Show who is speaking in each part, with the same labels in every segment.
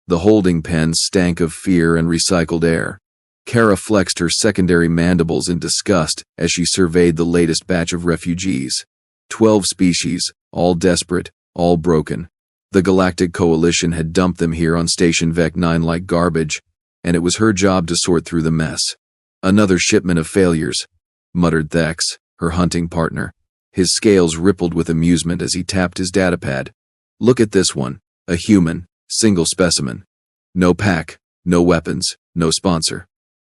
Speaker 1: The holding pen stank of fear and recycled air. Kara flexed her secondary mandibles in disgust as she surveyed the latest batch of refugees. 12 species, all desperate, all broken. The Galactic Coalition had dumped them here on Station Vec 9 like garbage, and it was her job to sort through the mess. Another shipment of failures, muttered Thex, her hunting partner. His scales rippled with amusement as he tapped his datapad. Look at this one, a human, single specimen. No pack, no weapons, no sponsor.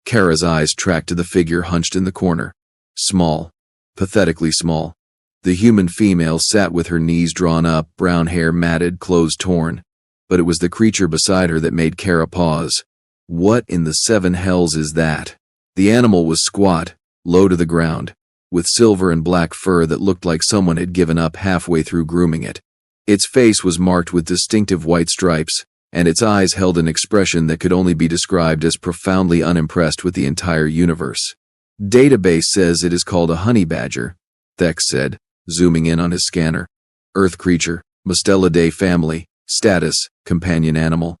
Speaker 1: Kara's eyes tracked to the figure hunched in the corner. Small, pathetically small. The human female sat with her knees drawn up, brown hair matted, clothes torn. But it was the creature beside her that made Kara pause. What in the seven hells is that? The animal was squat, low to the ground, with silver and black fur that looked like someone had given up halfway through grooming it. Its face was marked with distinctive white stripes, and its eyes held an expression that could only be described as profoundly unimpressed with the entire universe. Database says it is called a honey badger, Thex said, zooming in on his scanner. Earth creature, Mustelidae family, status, companion animal.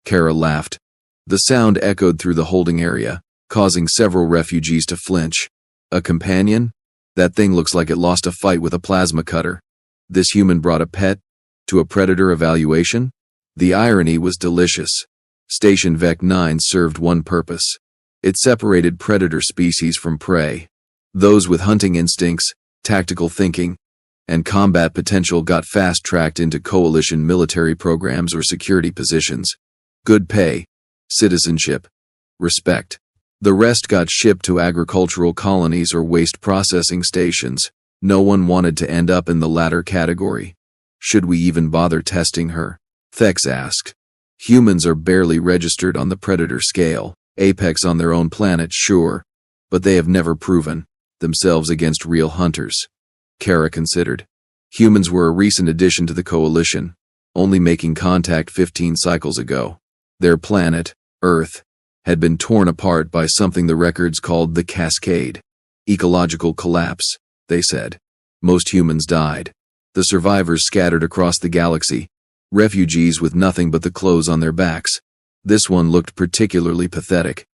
Speaker 1: Kara laughed. The sound echoed through the holding area, causing several refugees to flinch. A companion? That thing looks like it lost a fight with a plasma cutter. This human brought a pet to a predator evaluation? The irony was delicious. Station Vec 9 served one purpose. It separated predator species from prey. Those with hunting instincts, tactical thinking, and combat potential got fast-tracked into coalition military programs or security positions. Good pay, citizenship, respect. The rest got shipped to agricultural colonies or waste processing stations. No one wanted to end up in the latter category. Should we even bother testing her? Thex asked. Humans are barely registered on the predator scale, apex on their own planet, sure, but they have never proven themselves against real hunters. Kara considered. Humans were a recent addition to the coalition, only making contact 15 cycles ago. Their planet, Earth, had been torn apart by something the records called the Cascade. Ecological collapse, they said. Most humans died. The survivors scattered across the galaxy, refugees with nothing but the clothes on their backs. This one looked particularly pathetic.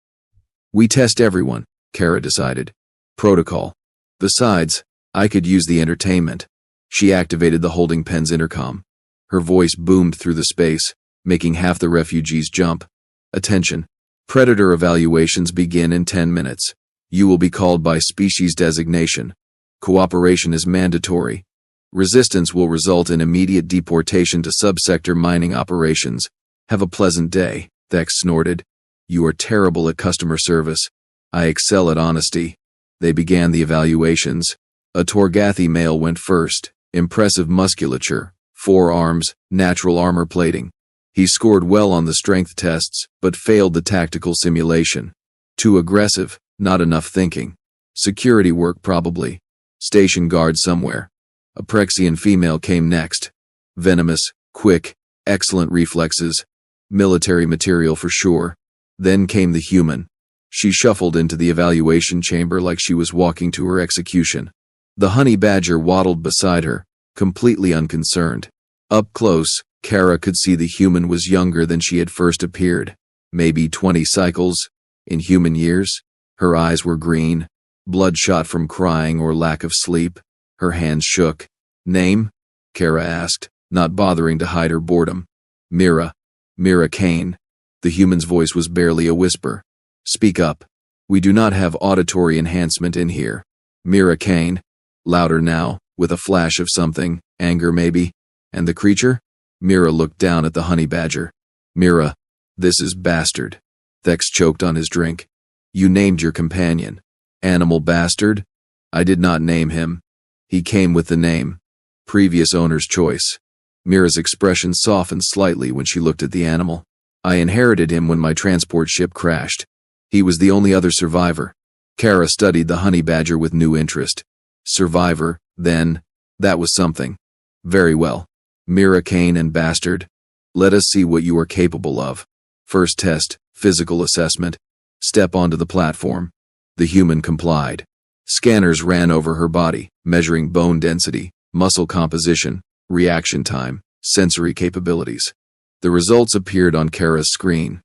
Speaker 1: We test everyone, Kara decided. Protocol. Besides, I could use the entertainment. She activated the holding pen's intercom. Her voice boomed through the space, making half the refugees jump. Attention. Predator evaluations begin in 10 minutes. You will be called by species designation. Cooperation is mandatory. Resistance will result in immediate deportation to subsector mining operations. Have a pleasant day, Thex snorted. You are terrible at customer service. I excel at honesty. They began the evaluations. A Torgathi male went first. Impressive musculature, 4 arms, natural armor plating. He scored well on the strength tests, but failed the tactical simulation. Too aggressive, not enough thinking. Security work probably. Station guard somewhere. A Prexian female came next. Venomous, quick, excellent reflexes. Military material for sure. Then came the human. She shuffled into the evaluation chamber like she was walking to her execution. The honey badger waddled beside her, completely unconcerned. Up close, Kara could see the human was younger than she had first appeared. Maybe 20 cycles, in human years. Her eyes were green, bloodshot from crying or lack of sleep. Her hands shook. Name? Kara asked, not bothering to hide her boredom. Mira. Mira Kane. The human's voice was barely a whisper. Speak up. We do not have auditory enhancement in here. Mira Kane. Louder now, with a flash of something, anger maybe. And the creature? Mira looked down at the honey badger. Mira, this is bastard. Thex choked on his drink. You named your companion. Animal bastard? I did not name him. He came with the name. Previous owner's choice. Mira's expression softened slightly when she looked at the animal. I inherited him when my transport ship crashed. He was the only other survivor. Kara studied the honey badger with new interest. Survivor, then, that was something. Very well. Mira Kane and bastard. Let us see what you are capable of. First test, physical assessment. Step onto the platform. The human complied. Scanners ran over her body, measuring bone density, muscle composition, reaction time, sensory capabilities. The results appeared on Kara's screen.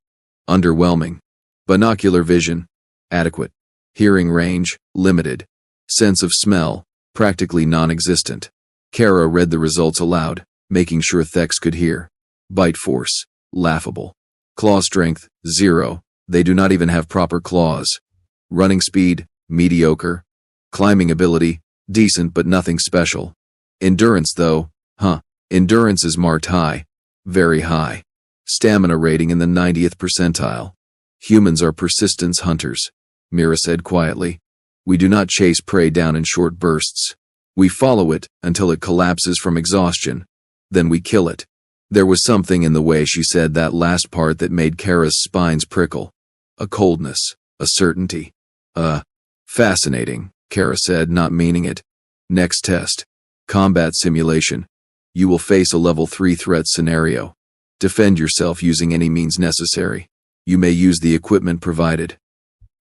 Speaker 1: Underwhelming. Binocular vision, adequate. Hearing range, limited. Sense of smell, practically non-existent. Kara read the results aloud, making sure Thex could hear. Bite force, laughable. Claw strength, 0. They do not even have proper claws. Running speed, mediocre. Climbing ability, decent but nothing special. Endurance though, endurance is marked high. Very high. Stamina rating in the 90th percentile. Humans are persistence hunters, Mira said quietly. We do not chase prey down in short bursts. We follow it until it collapses from exhaustion. Then we kill it. There was something in the way she said that last part that made Kara's spines prickle. A coldness, a certainty. Fascinating, Kara said, not meaning it. Next test. Combat simulation. You will face a level 3 threat scenario. Defend yourself using any means necessary. You may use the equipment provided.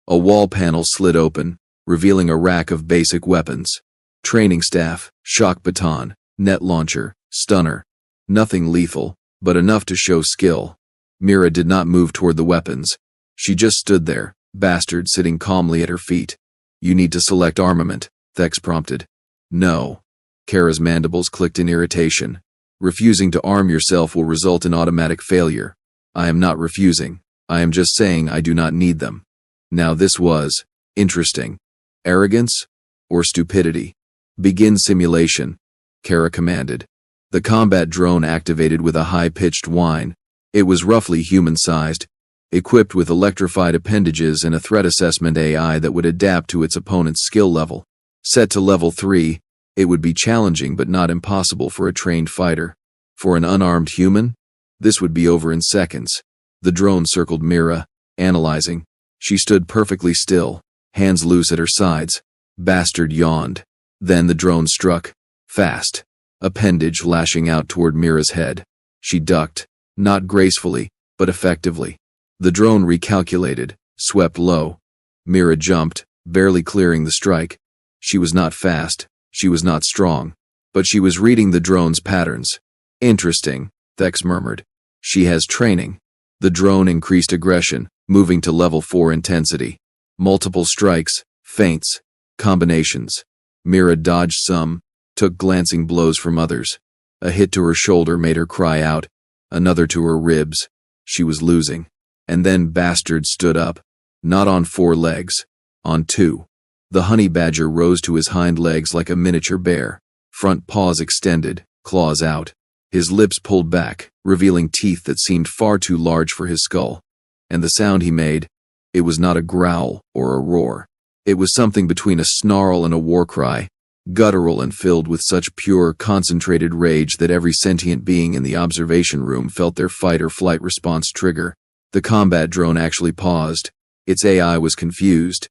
Speaker 1: A wall panel slid open, revealing a rack of basic weapons. Training staff, shock baton, net launcher, stunner. Nothing lethal, but enough to show skill. Mira did not move toward the weapons. She just stood there, Bastard sitting calmly at her feet. You need to select armament, Thex prompted. No. Kara's mandibles clicked in irritation. Refusing to arm yourself will result in automatic failure. I am not refusing. I am just saying I do not need them. Now this was interesting. Arrogance or stupidity? Begin simulation, Kara commanded. The combat drone activated with a high-pitched whine. It was roughly human-sized, equipped with electrified appendages and a threat assessment AI that would adapt to its opponent's skill level. Set to level 3, it would be challenging but not impossible for a trained fighter. For an unarmed human, this would be over in seconds. The drone circled Mira, analyzing. She stood perfectly still, hands loose at her sides. Bastard yawned. Then the drone struck. Fast. Appendage lashing out toward Mira's head. She ducked, not gracefully, but effectively. The drone recalculated, swept low. Mira jumped, barely clearing the strike. She was not fast, she was not strong, but she was reading the drone's patterns. Interesting, Thex murmured. She has training. The drone increased aggression, moving to level 4 intensity. Multiple strikes, feints, combinations. Mira dodged some, took glancing blows from others. A hit to her shoulder made her cry out, another to her ribs. She was losing. And then Bastard stood up. Not on 4 legs. On 2. The honey badger rose to his hind legs like a miniature bear. Front paws extended, claws out. His lips pulled back, revealing teeth that seemed far too large for his skull. And the sound he made, it was not a growl or a roar. It was something between a snarl and a war cry, guttural and filled with such pure, concentrated rage that every sentient being in the observation room felt their fight or flight response trigger. The combat drone actually paused. Its AI was confused.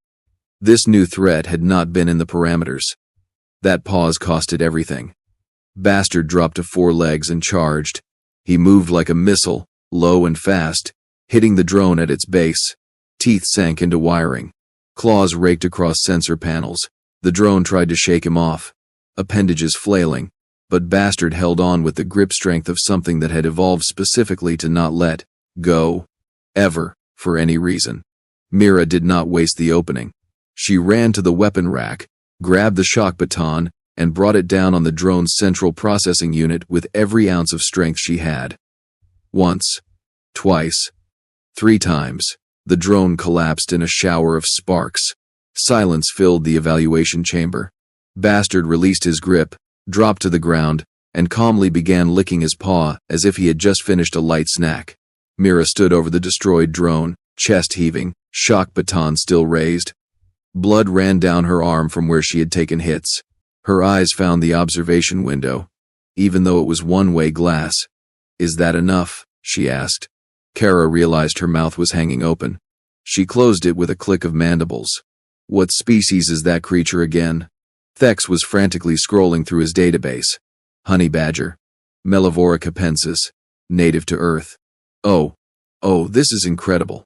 Speaker 1: This new threat had not been in the parameters. That pause costed everything. Bastard dropped to 4 legs and charged. He moved like a missile, low and fast, hitting the drone at its base. Teeth sank into wiring. Claws raked across sensor panels. The drone tried to shake him off, appendages flailing, but Bastard held on with the grip strength of something that had evolved specifically to not let go, ever, for any reason. Mira did not waste the opening. She ran to the weapon rack, grabbed the shock baton, and brought it down on the drone's central processing unit with every ounce of strength she had. Once, twice, 3 times, the drone collapsed in a shower of sparks. Silence filled the evaluation chamber. Bastard released his grip, dropped to the ground, and calmly began licking his paw as if he had just finished a light snack. Mira stood over the destroyed drone, chest heaving, shock baton still raised. Blood ran down her arm from where she had taken hits. Her eyes found the observation window, even though it was one-way glass. Is that enough? She asked. Kara realized her mouth was hanging open. She closed it with a click of mandibles. What species is that creature again? Thex was frantically scrolling through his database. Honey badger. Mellivora capensis. Native to Earth. Oh, this is incredible.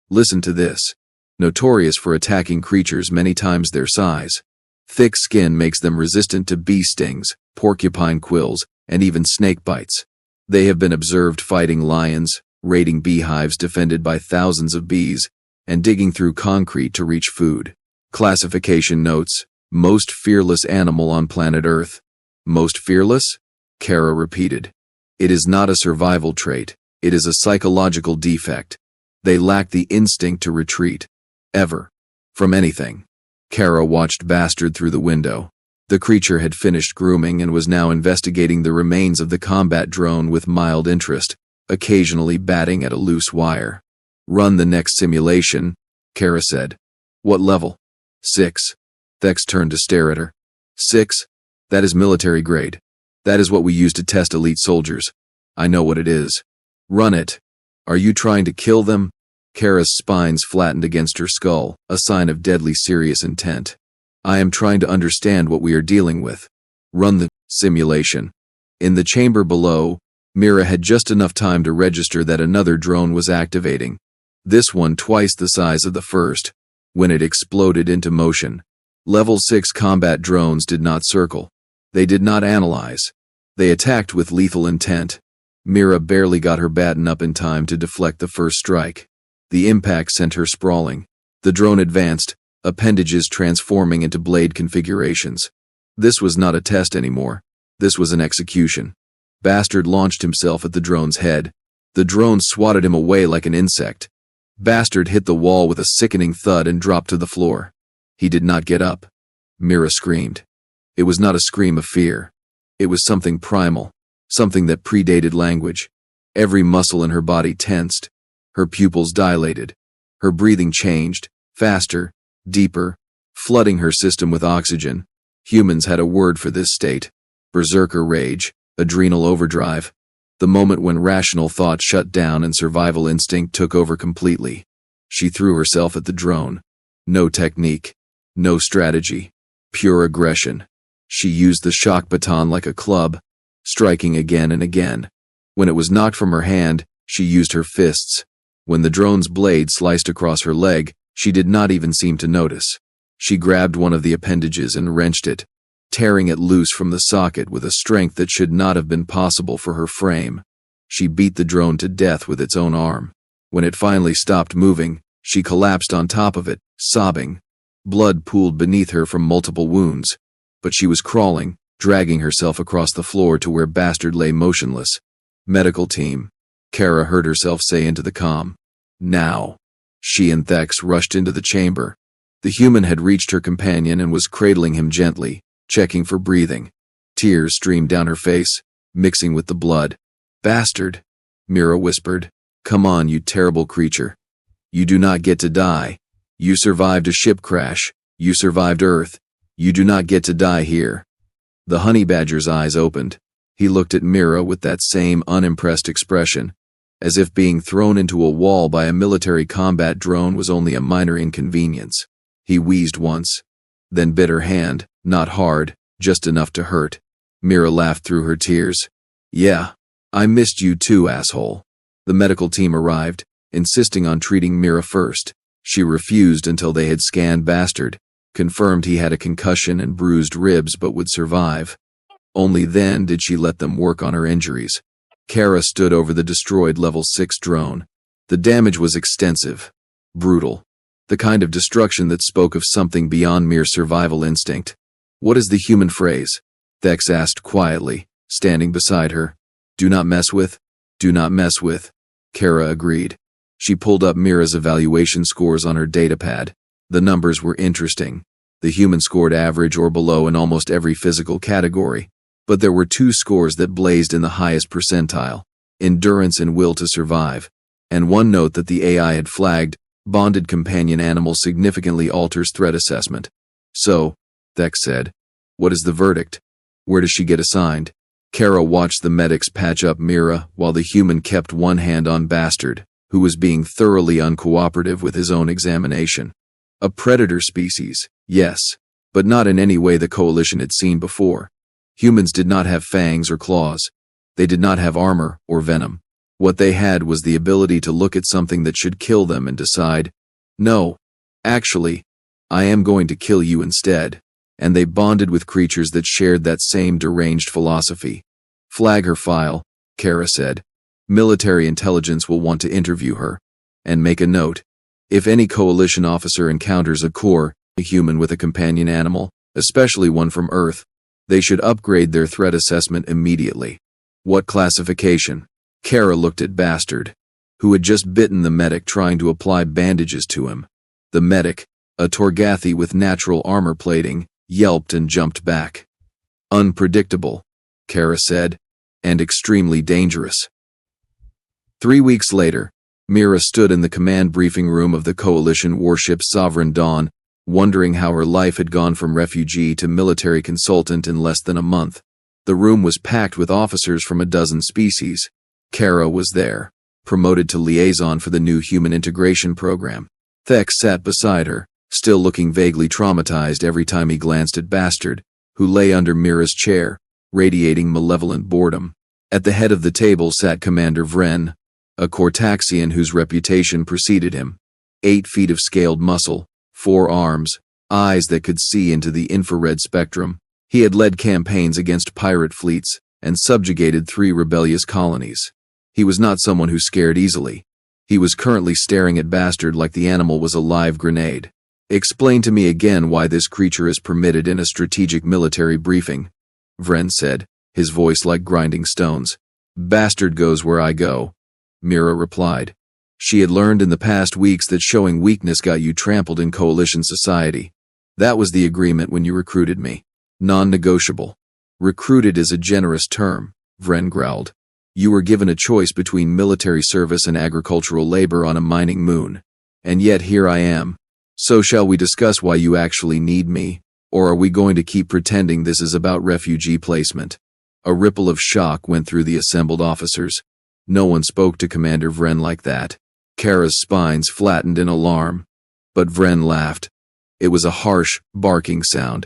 Speaker 1: Listen to this. Notorious for attacking creatures many times their size. Thick skin makes them resistant to bee stings, porcupine quills, and even snake bites. They have been observed fighting lions, raiding beehives defended by thousands of bees, and digging through concrete to reach food. Classification notes: most fearless animal on planet Earth. Most fearless? Kara repeated. It is not a survival trait, it is a psychological defect. They lack the instinct to retreat. Ever. From anything. Kara watched Bastard through the window. The creature had finished grooming and was now investigating the remains of the combat drone with mild interest, occasionally batting at a loose wire. Run the next simulation, Kara said. What level? 6. Thex turned to stare at her. 6? That is military grade. That is what we use to test elite soldiers. I know what it is. Run it. Are you trying to kill them? Kara's spines flattened against her skull, a sign of deadly serious intent. I am trying to understand what we are dealing with. Run the simulation. In the chamber below, Mira had just enough time to register that another drone was activating. This one twice the size of the first, when it exploded into motion. Level 6 combat drones did not circle. They did not analyze. They attacked with lethal intent. Mira barely got her baton up in time to deflect the first strike. The impact sent her sprawling. The drone advanced, appendages transforming into blade configurations. This was not a test anymore. This was an execution. Bastard launched himself at the drone's head. The drone swatted him away like an insect. Bastard hit the wall with a sickening thud and dropped to the floor. He did not get up. Mira screamed. It was not a scream of fear. It was something primal, something that predated language. Every muscle in her body tensed. Her pupils dilated. Her breathing changed, faster, deeper, flooding her system with oxygen. Humans had a word for this state. Berserker rage, adrenal overdrive. The moment when rational thought shut down and survival instinct took over completely. She threw herself at the drone. No technique. No strategy. Pure aggression. She used the shock baton like a club, striking again and again. When it was knocked from her hand, she used her fists. When the drone's blade sliced across her leg, she did not even seem to notice. She grabbed one of the appendages and wrenched it, tearing it loose from the socket with a strength that should not have been possible for her frame. She beat the drone to death with its own arm. When it finally stopped moving, she collapsed on top of it, sobbing. Blood pooled beneath her from multiple wounds. But she was crawling, dragging herself across the floor to where Bastard lay motionless. Medical team, Kara heard herself say into the comm. Now. She and Thex rushed into the chamber. The human had reached her companion and was cradling him gently, checking for breathing. Tears streamed down her face, mixing with the blood. Bastard, Mira whispered. Come on, you terrible creature. You do not get to die. You survived a ship crash. You survived Earth. You do not get to die here. The honey badger's eyes opened. He looked at Mira with that same unimpressed expression, as if being thrown into a wall by a military combat drone was only a minor inconvenience. He wheezed once, then bit her hand, not hard, just enough to hurt. Mira laughed through her tears. Yeah, I missed you too, asshole. The medical team arrived, insisting on treating Mira first. She refused until they had scanned Bastard, confirmed he had a concussion and bruised ribs but would survive. Only then did she let them work on her injuries. Kara stood over the destroyed level 6 drone. The damage was extensive, brutal, the kind of destruction that spoke of something beyond mere survival instinct. What is the human phrase? Thex asked quietly, standing beside her. Do not mess with? Do not mess with. Kara agreed. She pulled up Mira's evaluation scores on her datapad. The numbers were interesting. The human scored average or below in almost every physical category. But there were 2 scores that blazed in the highest percentile, endurance and will to survive, and one note that the AI had flagged, bonded companion animal significantly alters threat assessment. So, Thex said, what is the verdict? Where does she get assigned? Kara watched the medics patch up Mira while the human kept one hand on Bastard, who was being thoroughly uncooperative with his own examination. A predator species, yes, but not in any way the Coalition had seen before. Humans did not have fangs or claws. They did not have armor or venom. What they had was the ability to look at something that should kill them and decide, no, actually, I am going to kill you instead. And they bonded with creatures that shared that same deranged philosophy. Flag her file, Kara said. Military intelligence will want to interview her. And make a note. If any coalition officer encounters a human with a companion animal, especially one from Earth, they should upgrade their threat assessment immediately. What classification? Kara looked at Bastard, who had just bitten the medic trying to apply bandages to him. The medic, a Torgathi with natural armor plating, yelped and jumped back. Unpredictable, Kara said, and extremely dangerous. 3 weeks later, Mira stood in the command briefing room of the coalition warship Sovereign Dawn, wondering how her life had gone from refugee to military consultant in less than a month. The room was packed with officers from a dozen species. Kara was there, promoted to liaison for the new human integration program. Thex sat beside her, still looking vaguely traumatized every time he glanced at Bastard, who lay under Mira's chair, radiating malevolent boredom. At the head of the table sat Commander Vren, a Cortaxian whose reputation preceded him. 8 feet of scaled muscle, 4 arms, eyes that could see into the infrared spectrum. He had led campaigns against pirate fleets and subjugated 3 rebellious colonies. He was not someone who scared easily. He was currently staring at Bastard like the animal was a live grenade. Explain to me again why this creature is permitted in a strategic military briefing, Vren said, his voice like grinding stones. Bastard goes where I go, Mira replied. She had learned in the past weeks that showing weakness got you trampled in coalition society. That was the agreement when you recruited me. Non-negotiable. Recruited is a generous term, Vren growled. You were given a choice between military service and agricultural labor on a mining moon. And yet here I am. So shall we discuss why you actually need me, or are we going to keep pretending this is about refugee placement? A ripple of shock went through the assembled officers. No one spoke to Commander Vren like that. Kara's spines flattened in alarm. But Vren laughed. It was a harsh, barking sound.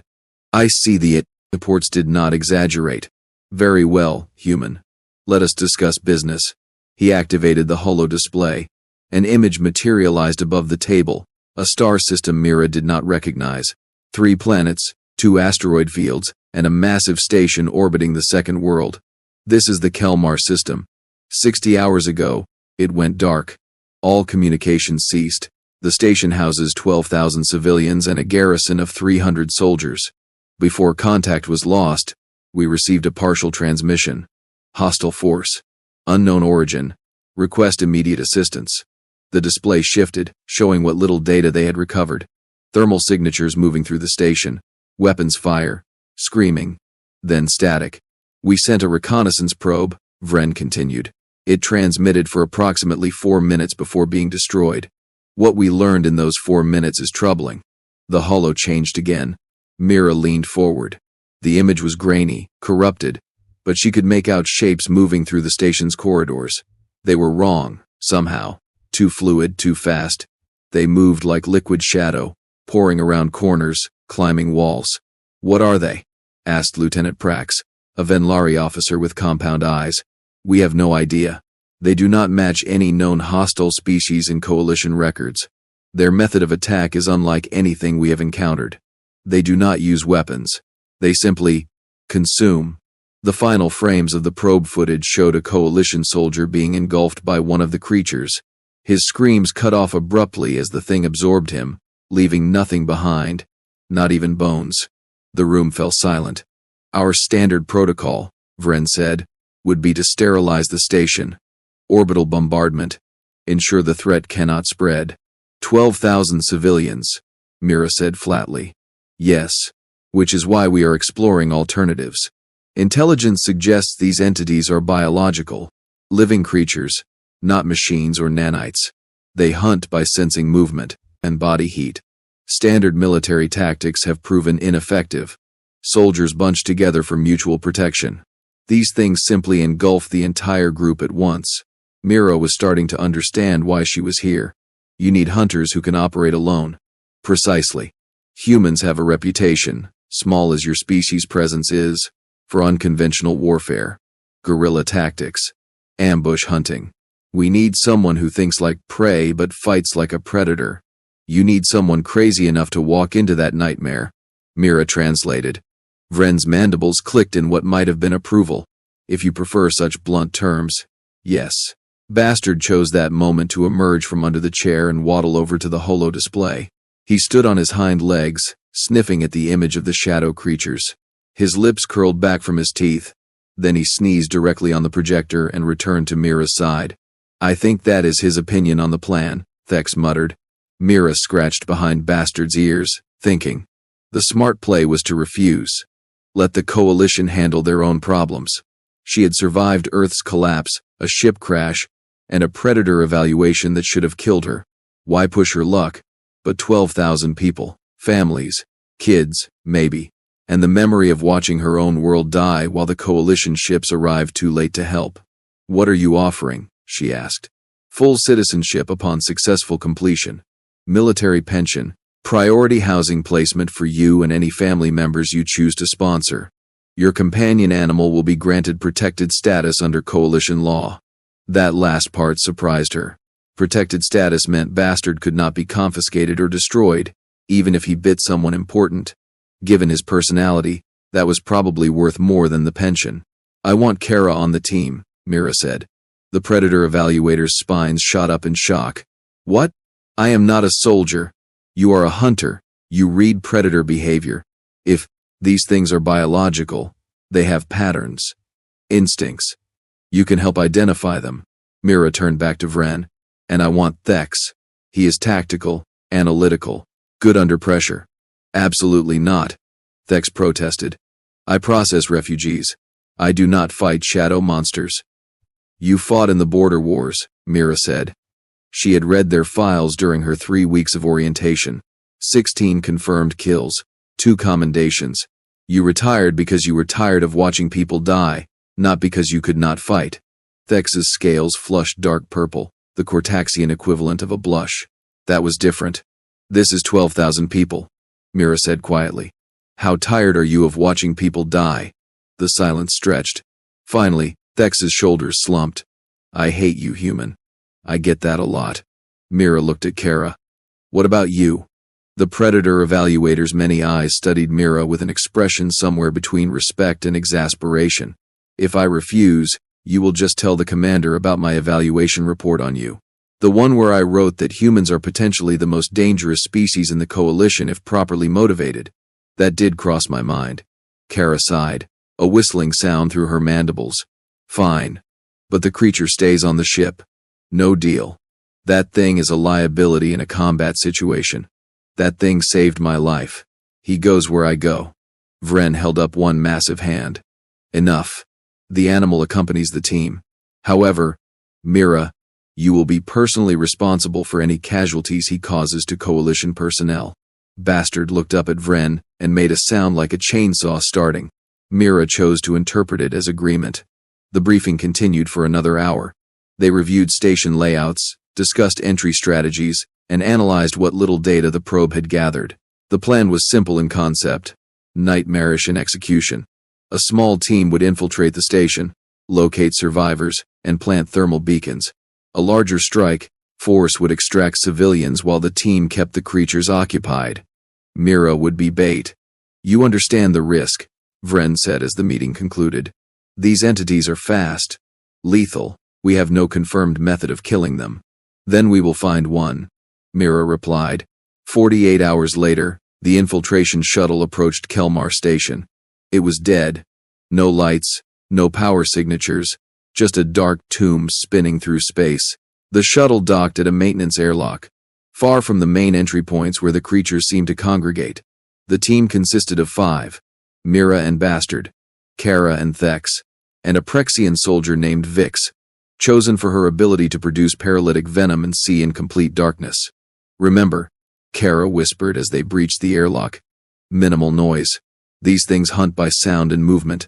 Speaker 1: I see the reports did not exaggerate. Very well, human. Let us discuss business. He activated the holo display. An image materialized above the table, a star system Mira did not recognize. 3 planets, 2 asteroid fields, and a massive station orbiting the second world. This is the Kelmar system. 60 hours ago, it went dark. All communication ceased. The station houses 12,000 civilians and a garrison of 300 soldiers. Before contact was lost, we received a partial transmission. Hostile force. Unknown origin. Request immediate assistance. The display shifted, showing what little data they had recovered. Thermal signatures moving through the station. Weapons fire. Screaming. Then static. We sent a reconnaissance probe, Vren continued. It transmitted for approximately 4 minutes before being destroyed. What we learned in those 4 minutes is troubling. The holo changed again. Mira leaned forward. The image was grainy, corrupted, but she could make out shapes moving through the station's corridors. They were wrong, somehow. Too fluid, too fast. They moved like liquid shadow, pouring around corners, climbing walls. What are they? Asked Lieutenant Prax, a Venlari officer with compound eyes. We have no idea. They do not match any known hostile species in coalition records. Their method of attack is unlike anything we have encountered. They do not use weapons. They simply consume. The final frames of the probe footage showed a coalition soldier being engulfed by one of the creatures. His screams cut off abruptly as the thing absorbed him, leaving nothing behind, not even bones. The room fell silent. Our standard protocol, Vren said, would be to sterilize the station. Orbital bombardment. Ensure the threat cannot spread. 12,000 civilians, Mira said flatly. Yes, which is why we are exploring alternatives. Intelligence suggests these entities are biological, living creatures, not machines or nanites. They hunt by sensing movement and body heat. Standard military tactics have proven ineffective. Soldiers bunch together for mutual protection. These things simply engulf the entire group at once. Mira was starting to understand why she was here. You need hunters who can operate alone. Precisely. Humans have a reputation, small as your species' presence is, for unconventional warfare, guerrilla tactics, ambush hunting. We need someone who thinks like prey but fights like a predator. You need someone crazy enough to walk into that nightmare. Mira translated. Vren's mandibles clicked in what might have been approval. If you prefer such blunt terms, yes. Bastard chose that moment to emerge from under the chair and waddle over to the holo display. He stood on his hind legs, sniffing at the image of the shadow creatures. His lips curled back from his teeth. Then he sneezed directly on the projector and returned to Mira's side. I think that is his opinion on the plan, Thex muttered. Mira scratched behind Bastard's ears, thinking. The smart play was to refuse. Let the coalition handle their own problems. She had survived Earth's collapse, a ship crash, and a predator evaluation that should have killed her. Why push her luck? But 12,000 people, families, kids, maybe, and the memory of watching her own world die while the coalition ships arrived too late to help. What are you offering? She asked. Full citizenship upon successful completion, military pension, priority housing placement for you and any family members you choose to sponsor. Your companion animal will be granted protected status under coalition law. That last part surprised her. Protected status meant Bastard could not be confiscated or destroyed, even if he bit someone important. Given his personality, that was probably worth more than the pension. I want Kara on the team, Mira said. The predator evaluator's spines shot up in shock. What? I am not a soldier. You are a hunter. You read predator behavior. If these things are biological, they have patterns, instincts. You can help identify them. Mira turned back to Vren. And I want Thex. He is tactical, analytical, good under pressure. Absolutely not, Thex protested. I process refugees. I do not fight shadow monsters. You fought in the border wars, Mira said. She had read their files during her 3 weeks of orientation. 16 confirmed kills, 2 commendations. You retired because you were tired of watching people die, not because you could not fight. Thex's scales flushed dark purple, the Cortaxian equivalent of a blush. That was different. This is 12,000 people, Mira said quietly. How tired are you of watching people die? The silence stretched. Finally, Thex's shoulders slumped. I hate you, human. I get that a lot. Mira looked at Kara. What about you? The predator evaluator's many eyes studied Mira with an expression somewhere between respect and exasperation. If I refuse, you will just tell the commander about my evaluation report on you. The one where I wrote that humans are potentially the most dangerous species in the coalition if properly motivated. That did cross my mind. Kara sighed, a whistling sound through her mandibles. Fine. But the creature stays on the ship. No deal. That thing is a liability in a combat situation. That thing saved my life. He goes where I go. Vren held up one massive hand. Enough. The animal accompanies the team. However, Mira, you will be personally responsible for any casualties he causes to coalition personnel. Bastard looked up at Vren and made a sound like a chainsaw starting. Mira chose to interpret it as agreement. The briefing continued for another hour. They reviewed station layouts, discussed entry strategies, and analyzed what little data the probe had gathered. The plan was simple in concept, nightmarish in execution. A small team would infiltrate the station, locate survivors, and plant thermal beacons. A larger strike force would extract civilians while the team kept the creatures occupied. Mira would be bait. You understand the risk, Vren said as the meeting concluded. These entities are fast, lethal. We have no confirmed method of killing them. Then we will find one, Mira replied. 48 hours later, the infiltration shuttle approached Kelmar Station. It was dead. No lights, no power signatures, just a dark tomb spinning through space. The shuttle docked at a maintenance airlock, far from the main entry points where the creatures seemed to congregate. The team consisted of 5, Mira and Bastard, Kara and Thex, and a Prexian soldier named Vix, chosen for her ability to produce paralytic venom and see in complete darkness. Remember, Kara whispered as they breached the airlock. Minimal noise. These things hunt by sound and movement.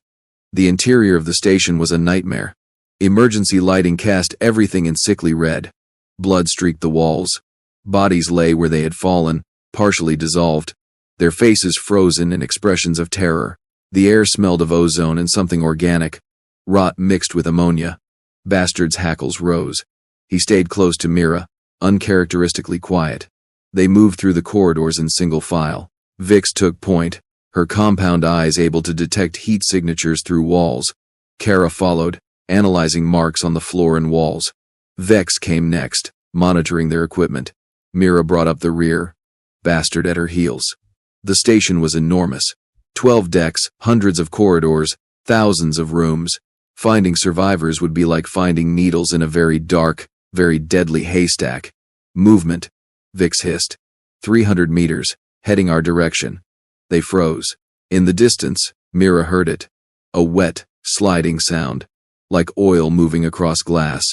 Speaker 1: The interior of the station was a nightmare. Emergency lighting cast everything in sickly red. Blood streaked the walls. Bodies lay where they had fallen, partially dissolved, their faces frozen in expressions of terror. The air smelled of ozone and something organic, rot mixed with ammonia. Bastard's hackles rose. He stayed close to Mira, uncharacteristically quiet. They moved through the corridors in single file. Vix took point, her compound eyes able to detect heat signatures through walls. Kara followed, analyzing marks on the floor and walls. Vex came next, monitoring their equipment. Mira brought up the rear, Bastard at her heels. The station was enormous. 12 decks, hundreds of corridors, thousands of rooms. Finding survivors would be like finding needles in a very dark, very deadly haystack. Movement, Vix hissed. 300 meters, heading our direction. They froze. In the distance, Mira heard it. A wet, sliding sound, like oil moving across glass.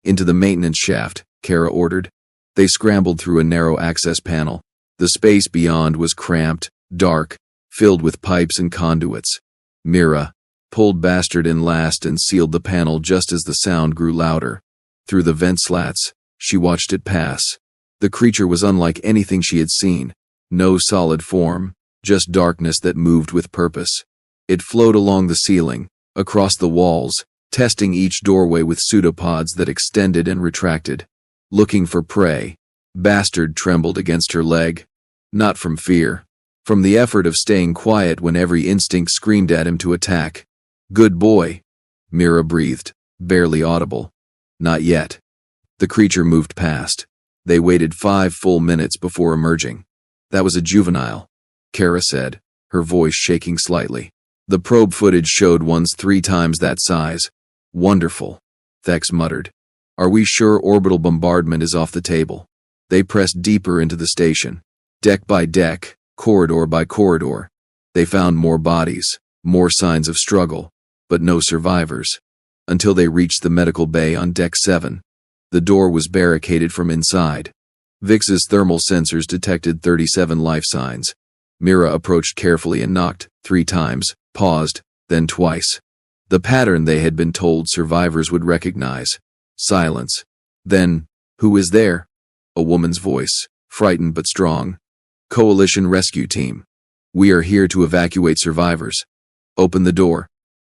Speaker 1: Into the maintenance shaft, Kara ordered. They scrambled through a narrow access panel. The space beyond was cramped, dark, filled with pipes and conduits. Mira pulled Bastard in last and sealed the panel just as the sound grew louder. Through the vent slats, she watched it pass. The creature was unlike anything she had seen. No solid form, just darkness that moved with purpose. It flowed along the ceiling, across the walls, testing each doorway with pseudopods that extended and retracted. Looking for prey, Bastard trembled against her leg. Not from fear. From the effort of staying quiet when every instinct screamed at him to attack. "Good boy," Mira breathed, barely audible. Not yet. The creature moved past. They waited 5 full minutes before emerging. "That was a juvenile," Kara said, her voice shaking slightly. "The probe footage showed ones 3 times that size." "Wonderful," Thex muttered. "Are we sure orbital bombardment is off the table?" They pressed deeper into the station. Deck by deck, corridor by corridor. They found more bodies, more signs of struggle, but no survivors. Until they reached the medical bay on Deck 7. The door was barricaded from inside. Vix's thermal sensors detected 37 life signs. Mira approached carefully and knocked 3 times, paused, then twice. The pattern they had been told survivors would recognize. Silence. Then, "Who is there?" A woman's voice, frightened but strong. "Coalition rescue team. We are here to evacuate survivors. Open the door."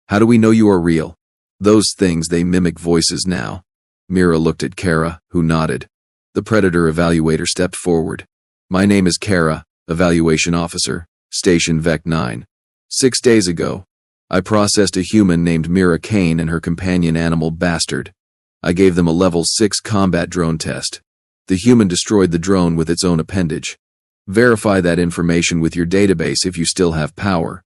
Speaker 1: "How do we know you are real?" "Those things, they mimic voices now." Mira looked at Kara, who nodded. The Predator evaluator stepped forward. "My name is Kara, evaluation officer, Station Vec 9. 6 days ago, I processed a human named Mira Kane and her companion animal Bastard. I gave them a level 6 combat drone test. The human destroyed the drone with its own appendage. Verify that information with your database if you still have power."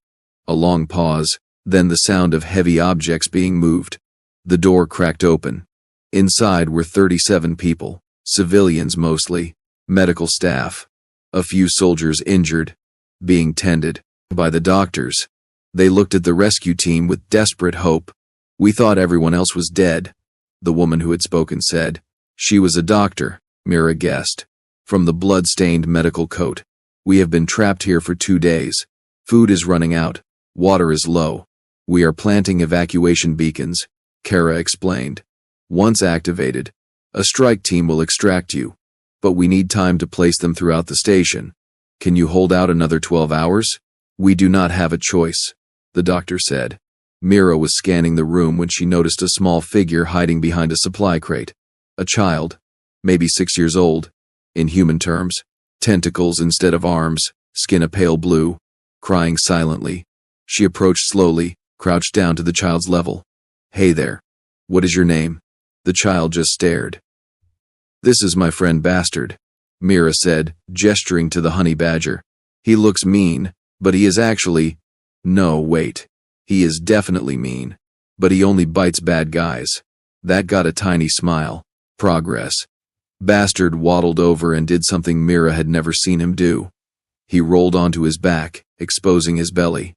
Speaker 1: A long pause, then the sound of heavy objects being moved. The door cracked open. Inside were 37 people, civilians mostly, medical staff. A few soldiers injured, being tended by the doctors. They looked at the rescue team with desperate hope. "We thought everyone else was dead," the woman who had spoken said. She was a doctor, Mira guessed, from the blood-stained medical coat. "We have been trapped here for 2 days. Food is running out. Water is low. We are planting evacuation beacons," Kara explained. "Once activated, a strike team will extract you. But we need time to place them throughout the station. Can you hold out another 12 hours? "We do not have a choice," the doctor said. Mira was scanning the room when she noticed a small figure hiding behind a supply crate. A child, maybe 6 years old, in human terms, tentacles instead of arms, skin a pale blue, crying silently. She approached slowly, crouched down to the child's level. "Hey there. What is your name?" The child just stared. "This is my friend Bastard," Mira said, gesturing to the honey badger. "He looks mean, but he is actually— No, wait. He is definitely mean. But he only bites bad guys." That got a tiny smile. Progress. Bastard waddled over and did something Mira had never seen him do. He rolled onto his back, exposing his belly.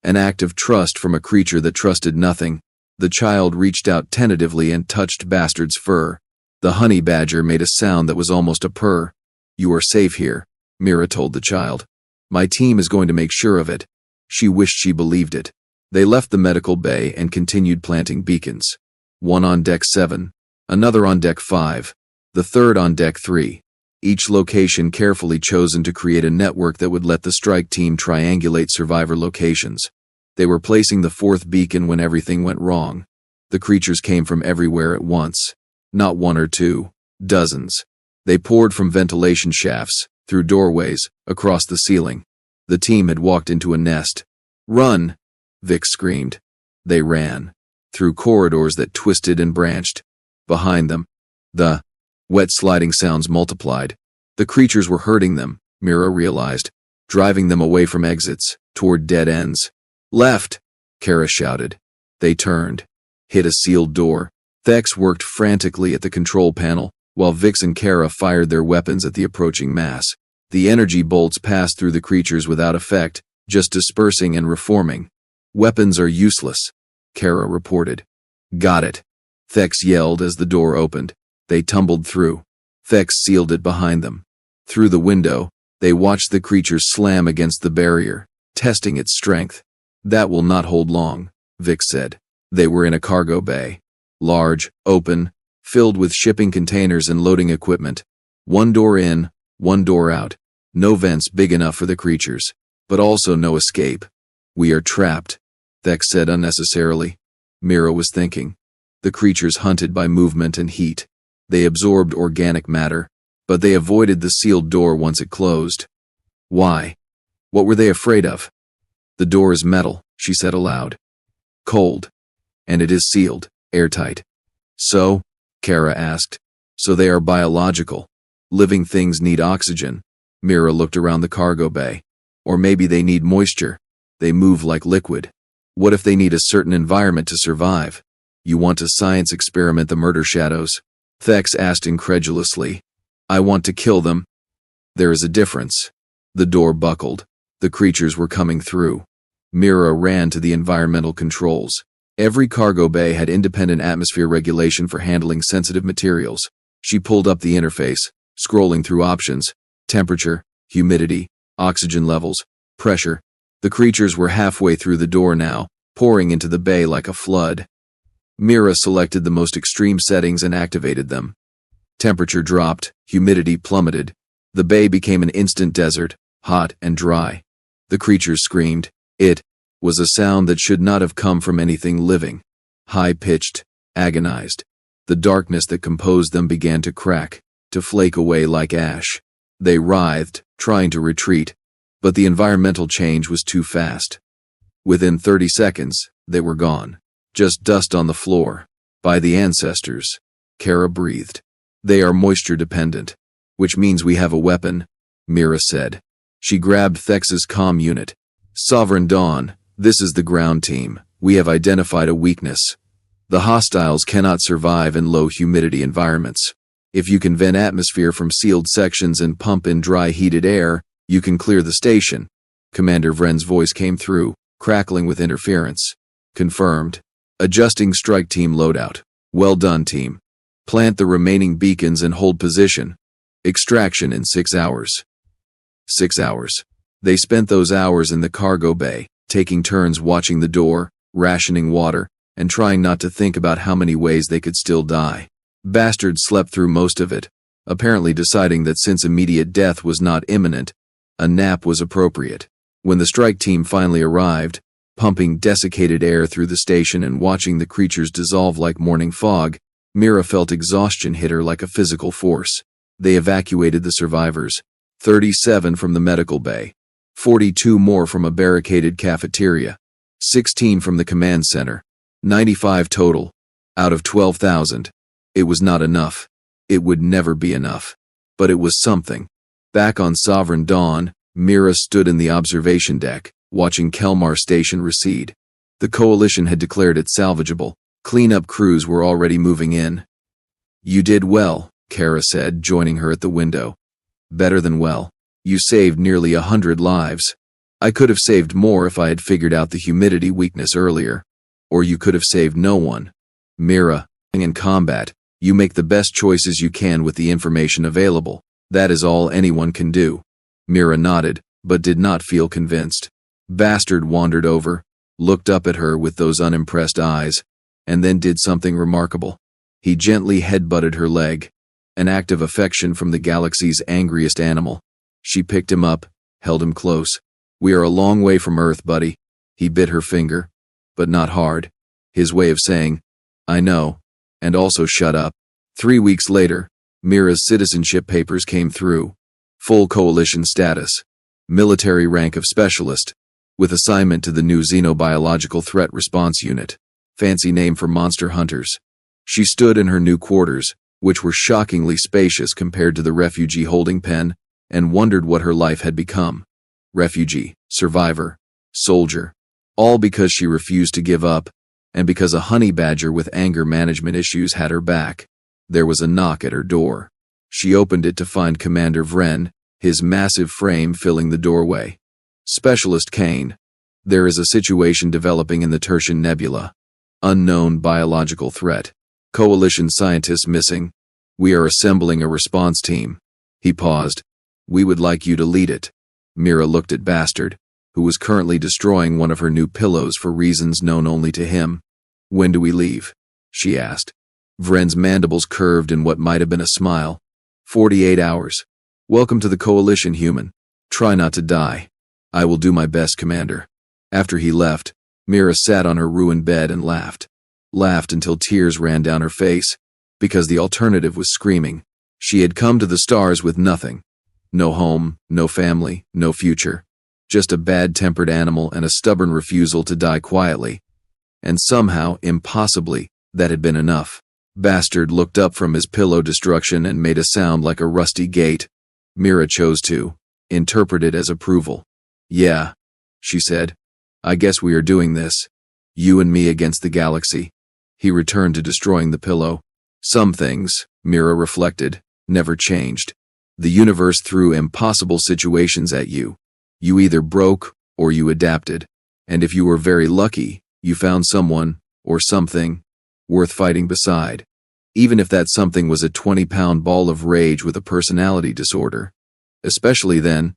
Speaker 1: An act of trust from a creature that trusted nothing. The child reached out tentatively and touched Bastard's fur. The honey badger made a sound that was almost a purr. "You are safe here," Mira told the child. "My team is going to make sure of it." She wished she believed it. They left the medical bay and continued planting beacons. One on Deck 7, another on Deck 5, the third on Deck 3. Each location carefully chosen to create a network that would let the strike team triangulate survivor locations. They were placing the 4th beacon when everything went wrong. The creatures came from everywhere at once. Not 1 or 2, dozens. They poured from ventilation shafts, through doorways, across the ceiling. The team had walked into a nest. "Run!" Vic screamed. They ran. through corridors that twisted and branched. Behind them, the wet sliding sounds multiplied. The creatures were hurting them, Mira realized, driving them away from exits, toward dead ends. Left, Kara shouted. They turned, hit a sealed door. Thex worked frantically at the control panel, while Vix and Kara fired their weapons at the approaching mass. The energy bolts passed through the creatures without effect, just dispersing and reforming. Weapons are useless, Kara reported. Got it. Thex yelled as the door opened. They tumbled through. Thex sealed it behind them. Through the window, they watched the creatures slam against the barrier, testing its strength. That will not hold long, Vix said. They were in a cargo bay. Large, open, filled with shipping containers and loading equipment. One door in, one door out. No vents big enough for the creatures, but also no escape. We are trapped, Thex said unnecessarily. Mira was thinking. The creatures hunted by movement and heat. They absorbed organic matter, but they avoided the sealed door once it closed. Why? What were they afraid of? The door is metal, she said aloud. Cold. And it is sealed, airtight. So? Kara asked. So they are biological. Living things need oxygen. Mira looked around the cargo bay. Or maybe they need moisture. They move like liquid. What if they need a certain environment to survive? You want to science experiment the murder shadows? Thex asked incredulously. I want to kill them. There is a difference. The door buckled. The creatures were coming through. Mira ran to the environmental controls. Every cargo bay had independent atmosphere regulation for handling sensitive materials. She pulled up the interface, scrolling through options, temperature, humidity, oxygen levels, pressure. The creatures were halfway through the door now, pouring into the bay like a flood. Mira selected the most extreme settings and activated them. Temperature dropped, humidity plummeted. The bay became an instant desert, hot and dry. The creatures screamed. It was a sound that should not have come from anything living. High-pitched, agonized. The darkness that composed them began to crack, to flake away like ash. They writhed, trying to retreat, but the environmental change was too fast. Within 30 seconds, they were gone. Just dust on the floor. By the ancestors, Kara breathed. They are moisture dependent, which means we have a weapon, Mira said. She grabbed Thex's comm unit. Sovereign Dawn, this is the ground team. We have identified a weakness. The hostiles cannot survive in low humidity environments. If you can vent atmosphere from sealed sections and pump in dry heated air, you can clear the station. Commander Vren's voice came through, crackling with interference. Confirmed. Adjusting strike team loadout. Well done, team. Plant the remaining beacons and hold position. Extraction in 6 hours. 6 hours. They spent those hours in the cargo bay, taking turns watching the door, rationing water, and trying not to think about how many ways they could still die. Bastard slept through most of it, apparently deciding that since immediate death was not imminent, a nap was appropriate. When the strike team finally arrived, pumping desiccated air through the station and watching the creatures dissolve like morning fog, Mira felt exhaustion hit her like a physical force. They evacuated the survivors, 37 from the medical bay, 42 more from a barricaded cafeteria, 16 from the command center, 95 total, out of 12,000. It was not enough. It would never be enough. But it was something. Back on Sovereign Dawn, Mira stood in the observation deck, watching Kelmar Station recede. The Coalition had declared it salvageable. Cleanup crews were already moving in. You did well, Kara said, joining her at the window. Better than well. You saved nearly 100 lives. I could have saved more if I had figured out the humidity weakness earlier. Or you could have saved no one. Mira, in combat, you make the best choices you can with the information available. That is all anyone can do. Mira nodded, but did not feel convinced. Bastard wandered over, looked up at her with those unimpressed eyes, and then did something remarkable. He gently headbutted her leg, an act of affection from the galaxy's angriest animal. She picked him up, held him close. We are a long way from Earth, buddy. He bit her finger, but not hard. His way of saying, I know, and also shut up. 3 weeks later, Mira's citizenship papers came through. Full Coalition status. Military rank of specialist, with assignment to the new Xenobiological Threat Response Unit. fancy name for monster hunters. She stood in her new quarters, which were shockingly spacious compared to the refugee holding pen, and wondered what her life had become. Refugee, survivor, soldier. All because she refused to give up, and because a honey badger with anger management issues had her back. There was a knock at her door. She opened it to find Commander Vren, his massive frame filling the doorway. Specialist Kane. There is a situation developing in the Tertian Nebula. Unknown biological threat. Coalition scientists missing. We are assembling a response team. He paused. We would like you to lead it. Mira looked at Bastard, who was currently destroying one of her new pillows for reasons known only to him. When do we leave? She asked. Vren's mandibles curved in what might have been a smile. 48 hours. Welcome to the Coalition, human. Try not to die. I will do my best, Commander. After he left, Mira sat on her ruined bed and laughed. Laughed until tears ran down her face, because the alternative was screaming. She had come to the stars with nothing. No home, no family, no future. Just a bad-tempered animal and a stubborn refusal to die quietly. And somehow, impossibly, that had been enough. Bastard looked up from his pillow destruction and made a sound like a rusty gate. Mira chose to interpret it as approval. Yeah, she said. I guess we are doing this. You and me against the galaxy. He returned to destroying the pillow. Some things, Mira reflected, never changed. The universe threw impossible situations at you. You either broke or you adapted. And if you were very lucky, you found someone, or something, worth fighting beside. Even if that something was a 20-pound ball of rage with a personality disorder. Especially then,